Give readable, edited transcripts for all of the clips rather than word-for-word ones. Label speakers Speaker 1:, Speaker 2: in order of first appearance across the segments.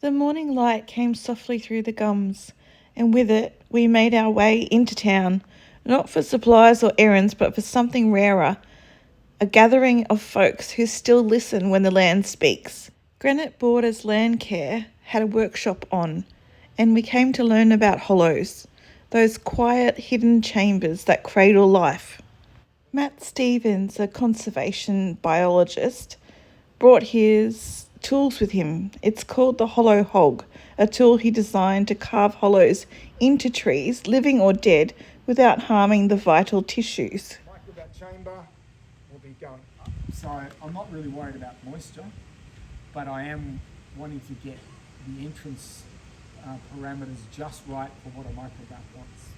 Speaker 1: The morning light came softly through the gums, and with it we made our way into town, not for supplies or errands, but for something rarer, a gathering of folks who still listen when the land speaks. Granite Borders Landcare had a workshop on, and we came to learn about hollows, those quiet hidden chambers that cradle life. Matt Stevens, a conservation biologist, brought his tools with him. It's called the Hollowhog, a tool he designed to carve hollows into trees, living or dead, without harming the vital tissues.
Speaker 2: That chamber will be going up. So I'm not really worried about moisture, but I am wanting to get the entrance parameters just right for what a microbat wants.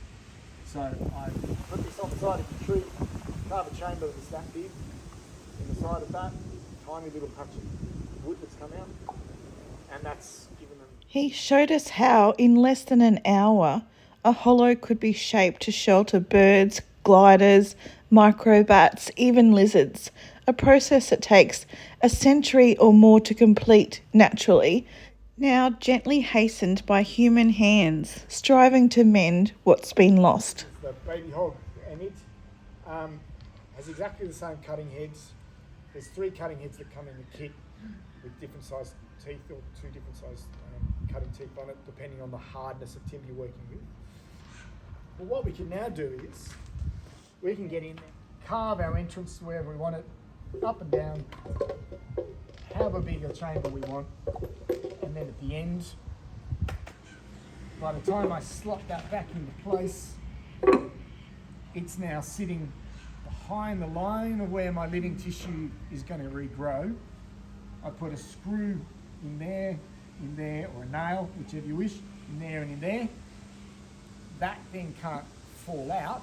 Speaker 2: So I put this on the side of the tree, carve a chamber that's that big. In the side of that, tiny little patch of wood that's come out, and that's given them.
Speaker 1: He showed us how, in less than an hour, a hollow could be shaped to shelter birds, gliders, microbats, even lizards, a process that takes a century or more to complete naturally, now gently hastened by human hands, striving to mend what's been lost.
Speaker 2: The baby hog, and it has exactly the same cutting heads. There's 3 cutting heads that come in the kit with different sized teeth, or 2 different sized cutting teeth on it, depending on the hardness of timber you're working with. But what we can now do is we can get in there, carve our entrance wherever we want it, up and down, however big a chamber we want, and then at the end, by the time I slot that back into place, it's now sitting behind the line of where my living tissue is going to regrow. I put a screw in there, or a nail, whichever you wish, in there and in there. That thing can't fall out,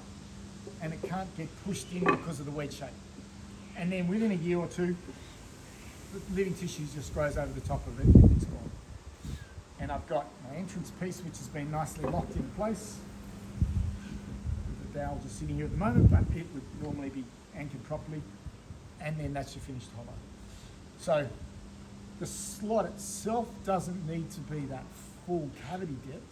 Speaker 2: and it can't get pushed in because of the wedge shape. And then within a year or 2, the living tissue just grows over the top of it and it's gone. And I've got my entrance piece, which has been nicely locked in place. The dowel just sitting here at the moment, but it would normally be anchored properly. And then that's your finished hollow. So the slot itself doesn't need to be that full cavity depth.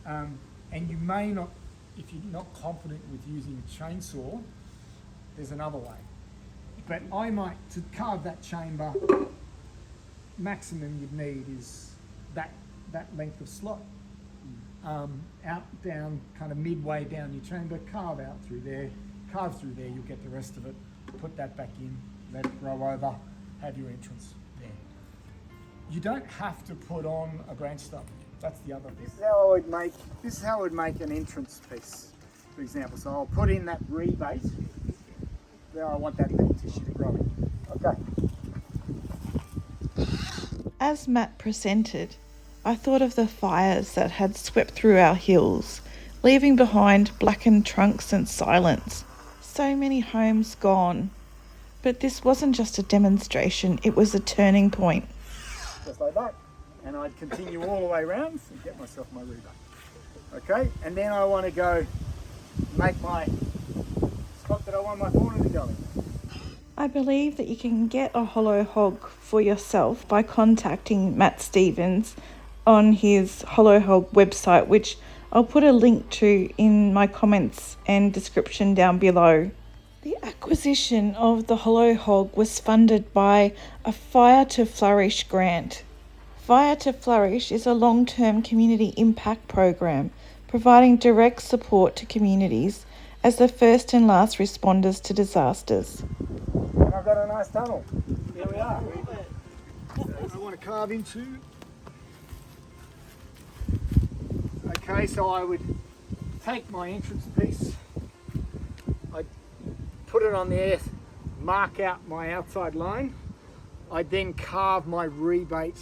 Speaker 2: And you may not, if you're not confident with using a chainsaw, there's another way. But I might, to carve that chamber, maximum you'd need is that length of slot. Out, down, kind of midway down your chamber, carve out through there, carve through there, you'll get the rest of it, put that back in, let it grow over, have your entrance there. You don't have to put on a branch stub. That's the other thing. This is how I would make an entrance piece, for example. So I'll put in that rebate. There I want that living tissue to grow in. Okay.
Speaker 1: As Matt presented, I thought of the fires that had swept through our hills, leaving behind blackened trunks and silence. So many homes gone. But this wasn't just a demonstration, it was a turning point.
Speaker 2: Just like that. And I'd continue all the way around and get myself my rebate. Okay, and then I want to go make my spot that I want my fauna to go in.
Speaker 1: I believe that you can get a Hollowhog for yourself by contacting Matt Stevens on his Hollowhog website, which I'll put a link to in my comments and description down below. The acquisition of the Hollowhog was funded by a Fire to Flourish grant. Fire to Flourish is a long-term community impact program providing direct support to communities as the first and last responders to disasters.
Speaker 2: And I've got a nice tunnel. Here we are. I want to carve into. Okay, so I would take my entrance piece, I'd put it on there, mark out my outside line. I'd then carve my rebate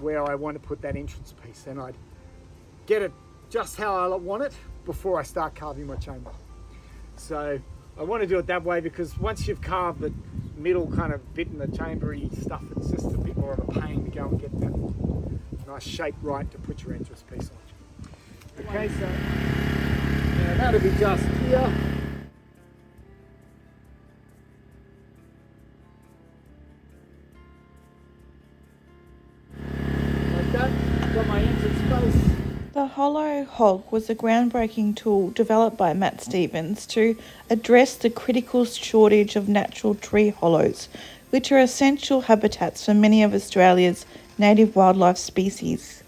Speaker 2: where I want to put that entrance piece, and I'd get it just how I want it before I start carving my chamber. So I want to do it that way because once you've carved the middle kind of bit in the chambery stuff, it's just a bit more of a pain to go and get that nice shape right to put your entrance piece on. Okay, so that'll be just here.
Speaker 1: The Hollowhog was a groundbreaking tool developed by Matt Stevens to address the critical shortage of natural tree hollows, which are essential habitats for many of Australia's native wildlife species.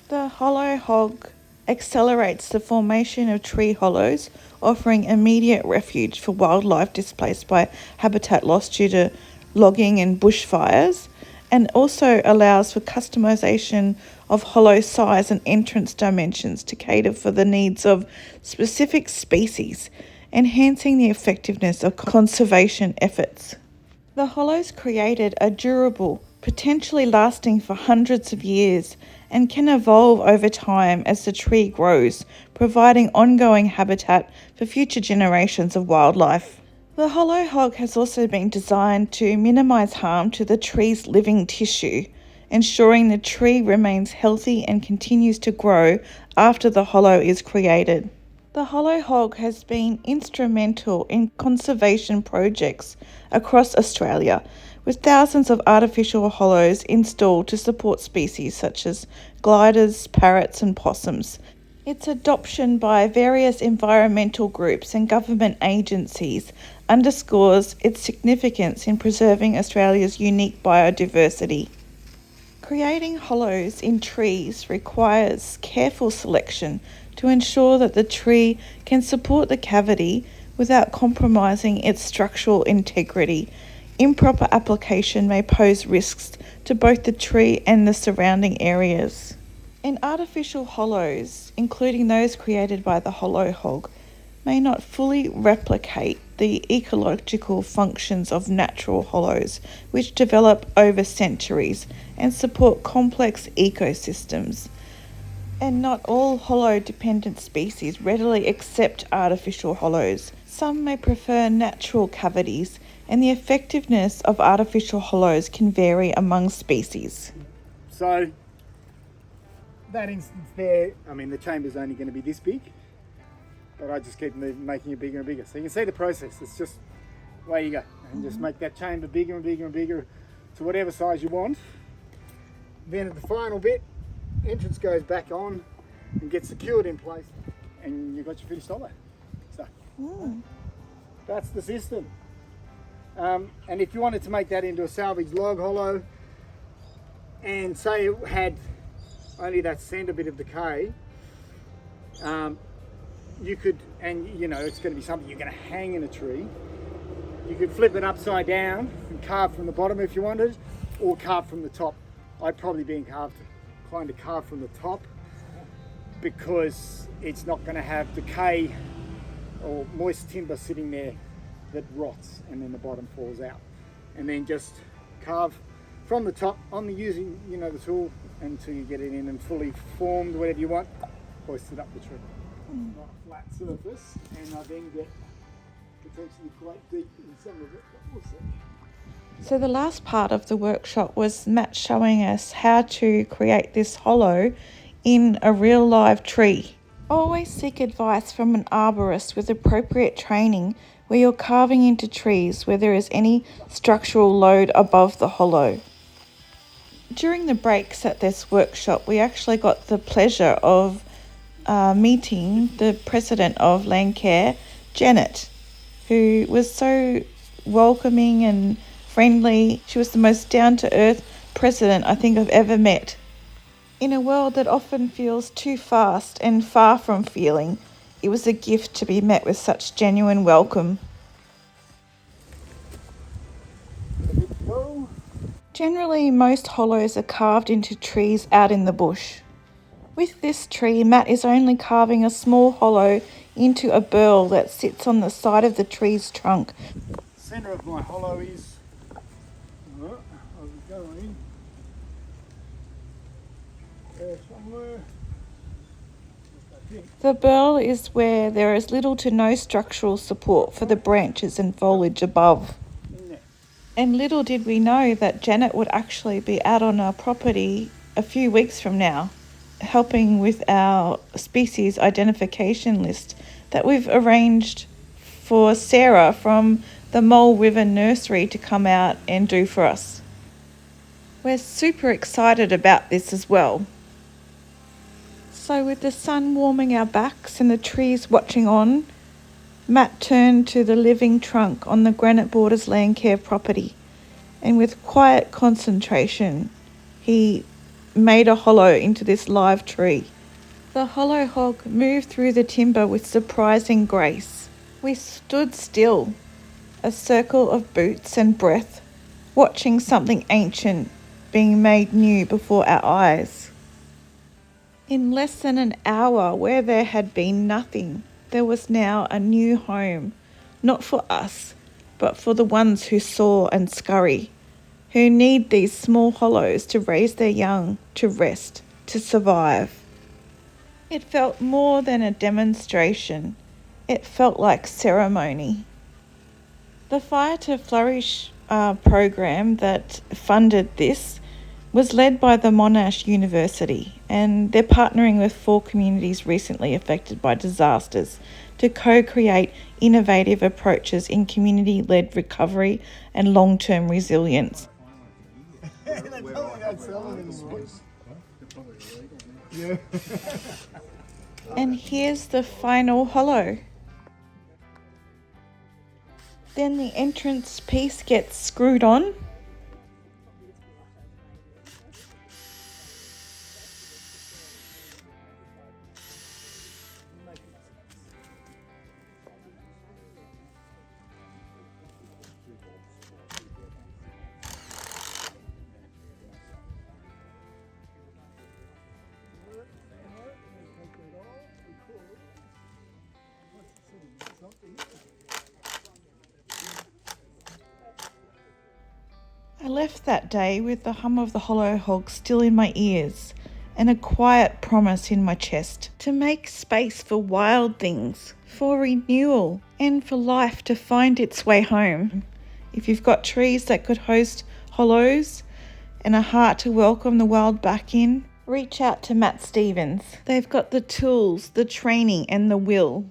Speaker 1: The Hollowhog accelerates the formation of tree hollows, offering immediate refuge for wildlife displaced by habitat loss due to logging and bushfires, and also allows for customisation of hollow size and entrance dimensions to cater for the needs of specific species, enhancing the effectiveness of conservation efforts. The hollows created are durable, potentially lasting for hundreds of years, and can evolve over time as the tree grows, providing ongoing habitat for future generations of wildlife. The Hollowhog has also been designed to minimise harm to the tree's living tissue, ensuring the tree remains healthy and continues to grow after the hollow is created. The Hollowhog has been instrumental in conservation projects across Australia, with thousands of artificial hollows installed to support species such as gliders, parrots and possums. Its adoption by various environmental groups and government agencies underscores its significance in preserving Australia's unique biodiversity. Creating hollows in trees requires careful selection to ensure that the tree can support the cavity without compromising its structural integrity. Improper application may pose risks to both the tree and the surrounding areas. And artificial hollows, including those created by the Hollowhog, may not fully replicate the ecological functions of natural hollows, which develop over centuries and support complex ecosystems. And not all hollow-dependent species readily accept artificial hollows. Some may prefer natural cavities, and the effectiveness of artificial hollows can vary among species.
Speaker 2: So, that instance there, I mean, the chamber's only going to be this big, but I just keep making it bigger and bigger. So you can see the process. It's just away you go, and just make that chamber bigger and bigger and bigger to whatever size you want. Then at the final bit, entrance goes back on and gets secured in place, and you've got your finished hollow. So that's the system. And if you wanted to make that into a salvage log hollow, and say it had only that centre bit of decay, you could, and you know it's going to be something you're going to hang in a tree, you could flip it upside down and carve from the bottom if you wanted, or carve from the top. I'd probably be inclined to carve from the top, because it's not going to have decay or moist timber sitting there that rots and then the bottom falls out. And then just carve from the top, only using the tool until you get it in and fully formed, whatever you want, hoist it up the tree. Not a flat surface, and I then get potentially quite deep in some of it, but we'll see.
Speaker 1: So the last part of the workshop was Matt showing us how to create this hollow in a real live tree. Always seek advice from an arborist with appropriate training where you're carving into trees where there is any structural load above the hollow. During the breaks at this workshop, we actually got the pleasure of meeting the president of Landcare, Janet, who was so welcoming and friendly. She was the most down-to-earth president I think I've ever met. In a world that often feels too fast and far from feeling, it was a gift to be met with such genuine welcome. Generally, most hollows are carved into trees out in the bush. With this tree, Matt is only carving a small hollow into a burl that sits on the side of the tree's trunk.
Speaker 2: The centre of my hollow is, I'll go in there somewhere.
Speaker 1: The burl is where there is little to no structural support for the branches and foliage above. And little did we know that Janet would actually be out on our property a few weeks from now, helping with our species identification list that we've arranged for Sarah from the Mole River Nursery to come out and do for us. We're super excited about this as well. So with the sun warming our backs and the trees watching on, Matt turned to the living trunk on the Granite Borders Landcare property, and with quiet concentration, he made a hollow into this live tree. The Hollowhog moved through the timber with surprising grace. We stood still, a circle of boots and breath, watching something ancient being made new before our eyes. In less than an hour, where there had been nothing, there was now a new home, not for us, but for the ones who soar and scurry, who need these small hollows to raise their young, to rest, to survive. It felt more than a demonstration. It felt like ceremony. The Fire to Flourish program that funded this was led by the Monash University, and they're partnering with 4 communities recently affected by disasters to co-create innovative approaches in community-led recovery and long-term resilience. And here's the final hollow. Then the entrance piece gets screwed on. I left that day with the hum of the Hollowhog still in my ears and a quiet promise in my chest to make space for wild things, for renewal, and for life to find its way home. If you've got trees that could host hollows and a heart to welcome the wild back in, reach out to Matt Stevens. They've got the tools, the training, and the will.